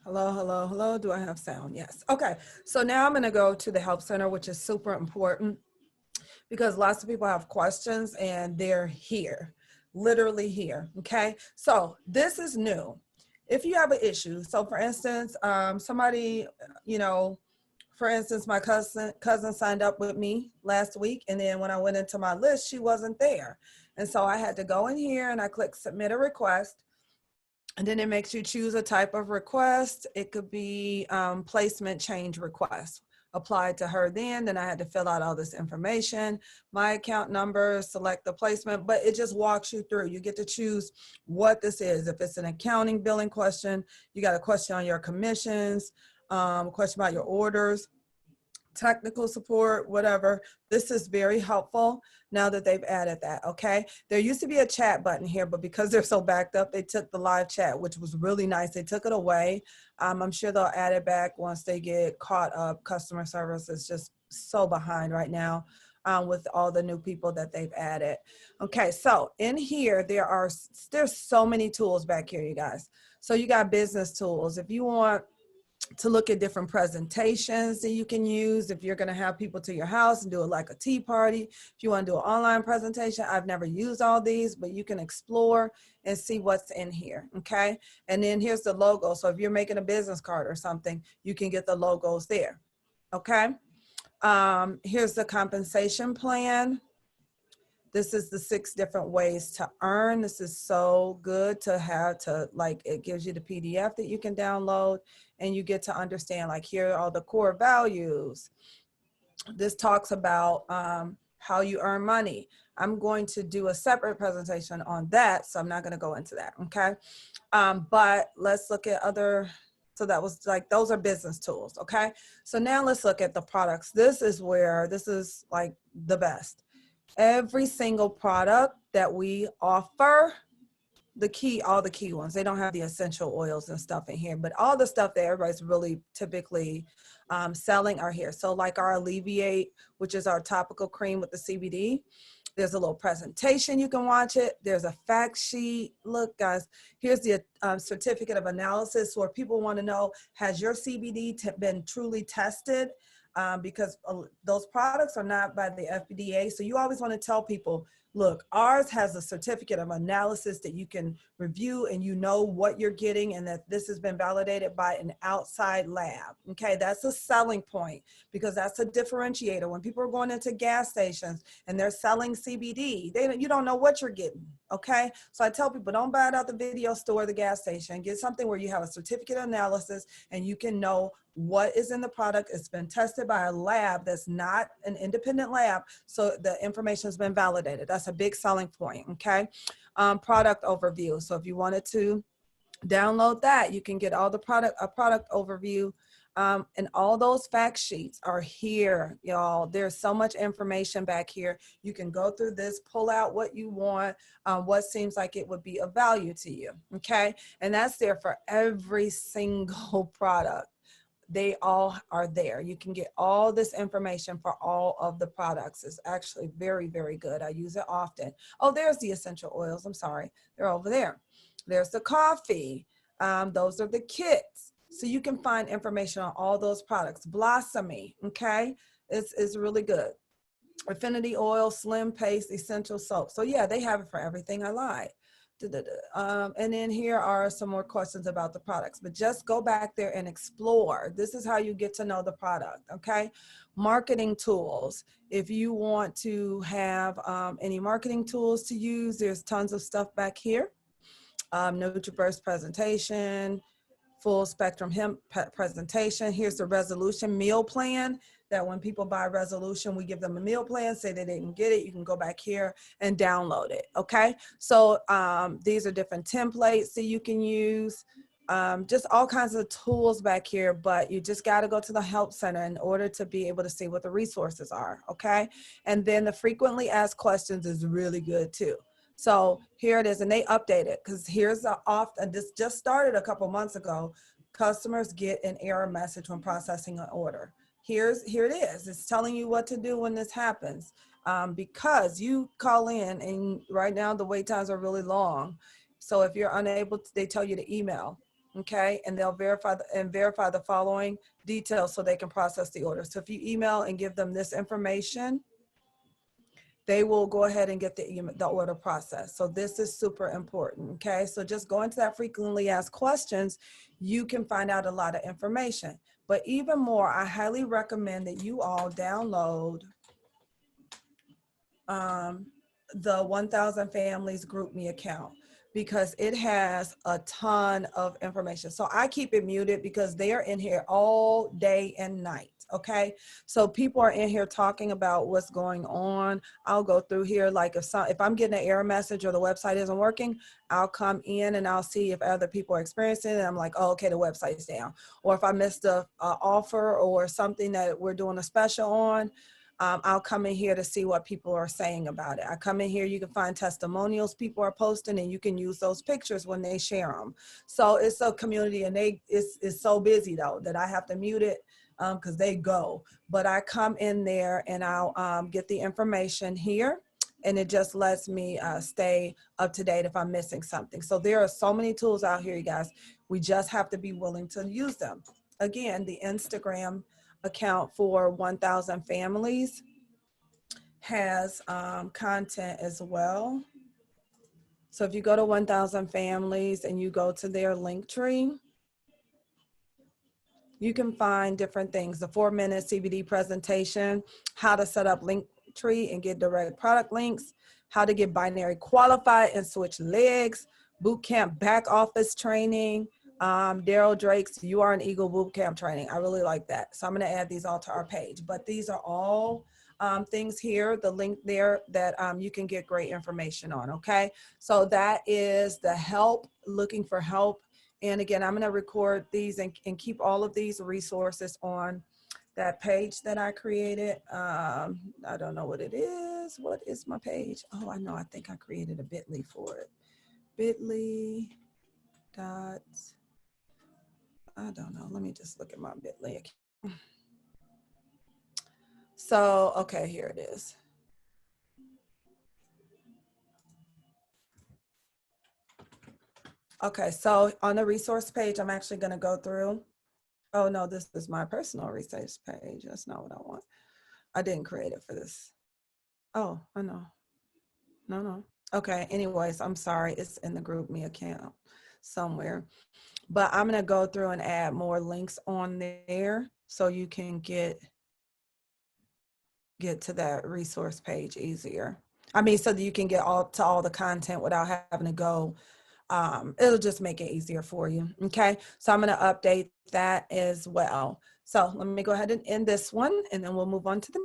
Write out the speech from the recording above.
Hello, hello, hello. Do I have sound? Yes. Okay. So now I'm going to go to the help center, which is super important because lots of people have questions and they're here, literally here. Okay. So this is new. If you have an issue, so for instance, somebody, you know, for instance, my cousin signed up with me last week, and then when I went into my list, she wasn't there, and so I had to go in here and I click submit a request. And then it makes you choose a type of request. It could be placement change request applied to her then I had to fill out all this information, my account number, select the placement, but it just walks you through. You get to choose what this is. If it's an accounting billing question, you got a question on your commissions, question about your orders, technical support, whatever. This is very helpful now that they've added that, okay? There used to be a chat button here, but because they're so backed up, they took the live chat, which was really nice. They took it away. I'm sure they'll add it back once they get caught up. Customer service is just so behind right now with all the new people that they've added. Okay, so in here, there's so many tools back here, you guys. So you got business tools. If you want to look at different presentations that you can use if you're going to have people to your house and do it like a tea party. If you want to do an online presentation, I've never used all these, but you can explore and see what's in here. Okay. And then here's the logo. So if you're making a business card or something, you can get the logos there. Okay. Here's the compensation plan. This is the 6 different ways to earn. This is so good to have it gives you the PDF that you can download and you get to understand, like, here are all the core values. This talks about how you earn money. I'm going to do a separate presentation on that, so I'm not going to go into that, okay? But let's look at other, so that was like, those are business tools, okay? So now let's look at the products. This is like the best. Every single product that we offer, all the key ones, they don't have the essential oils and stuff in here, but all the stuff that everybody's really typically selling are here. So like our Alleviate, which is our topical cream with the CBD, there's a little presentation, you can watch it. There's a fact sheet. Look, guys, here's the certificate of analysis where people want to know, has your CBD been truly tested? Because those products are not by the FDA. So you always want to tell people, look, ours has a certificate of analysis that you can review and you know what you're getting and that this has been validated by an outside lab. Okay, that's a selling point because that's a differentiator. When people are going into gas stations and they're selling CBD, you don't know what you're getting. Okay, so I tell people, don't buy it out the video store, the gas station. Get something where you have a certificate of analysis and you can know what is in the product. It's been tested by a lab that's not an independent lab, so the information has been validated. That's a big selling point, okay? Product overview. So if you wanted to download that, you can get all the product overview. And all those fact sheets are here, y'all. There's so much information back here. You can go through this, pull out what you want, what seems like it would be of value to you, okay? And that's there for every single product. They all are there. You can get all this information for all of the products. It's actually very, very good. I use it often. Oh, there's the essential oils. I'm sorry. They're over there. There's the coffee. Those are the kits. So you can find information on all those products. Blossomy, okay? It's really good. Affinity oil, slim paste, essential soap. So yeah, they have it for everything. I lied. And then here are some more questions about the products, but just go back there and explore. This is how you get to know the product, okay? Marketing tools. If you want to have any marketing tools to use, there's tons of stuff back here. NutriBurst presentation, full spectrum hemp presentation. Here's the resolution meal plan, that when people buy resolution, we give them a meal plan. Say they didn't get it, you can go back here and download it, okay? So these are different templates that you can use. Just all kinds of tools back here, but you just got to go to the help center in order to be able to see what the resources are, okay? And then the frequently asked questions is really good too. So here it is, and they update it because here's this just started a couple months ago. Customers get an error message when processing an order. Here it is. It's telling you what to do when this happens, because you call in and right now the wait times are really long. So if you're unable to, they tell you to email. okay? And they'll verify the following details so they can process the order. So if you email and give them this information, they will go ahead and get the order processed. So this is super important, okay? So just go into that frequently asked questions, you can find out a lot of information. But even more, I highly recommend that you all download the 1000 Families GroupMe account, because it has a ton of information. So I keep it muted because they are in here all day and night. Okay, so people are in here talking about what's going on. I'll go through here, like if I'm getting an error message or the website isn't working, I'll come in and I'll see if other people are experiencing it. And I'm like, oh, okay, the website's down. Or if I missed a offer or something that we're doing a special on, I'll come in here to see what people are saying about it. I come in here, you can find testimonials people are posting, and you can use those pictures when they share them. So it's a community, and it's so busy though that I have to mute it because they go. But I come in there and I'll get the information here, and it just lets me stay up to date if I'm missing something. So there are so many tools out here, you guys. We just have to be willing to use them. Again, the Instagram account for 1000 Families has content as well. So if you go to 1000 Families and you go to their link tree, you can find different things: the 4-minute CBD presentation, how to set up link tree and get direct product links, how to get binary qualified and switch legs, boot camp back office training, Daryl Drake's You Are an Eagle boot camp training. I really like that. So I'm going to add these all to our page, but these are all things here, the link there that you can get great information on. Okay. So that is the help, looking for help. And again, I'm going to record these and keep all of these resources on that page that I created. I don't know what it is. What is my page? Oh, I know. I think I created a bit.ly for it. bit.ly dot, I don't know. Let me just look at my bit.ly account. So, okay, here it is. Okay, so on the resource page, I'm actually going to go through. Oh, no, this is my personal resource page. That's not what I want. I didn't create it for this. Oh, I know. No. Okay, anyways, I'm sorry. It's in the GroupMe account somewhere. But I'm going to go through and add more links on there so you can get to that resource page easier. I mean, so that you can get to all the content without having to go. It'll just make it easier for you. Okay, so I'm going to update that as well. So let me go ahead and end this one, and then we'll move on to the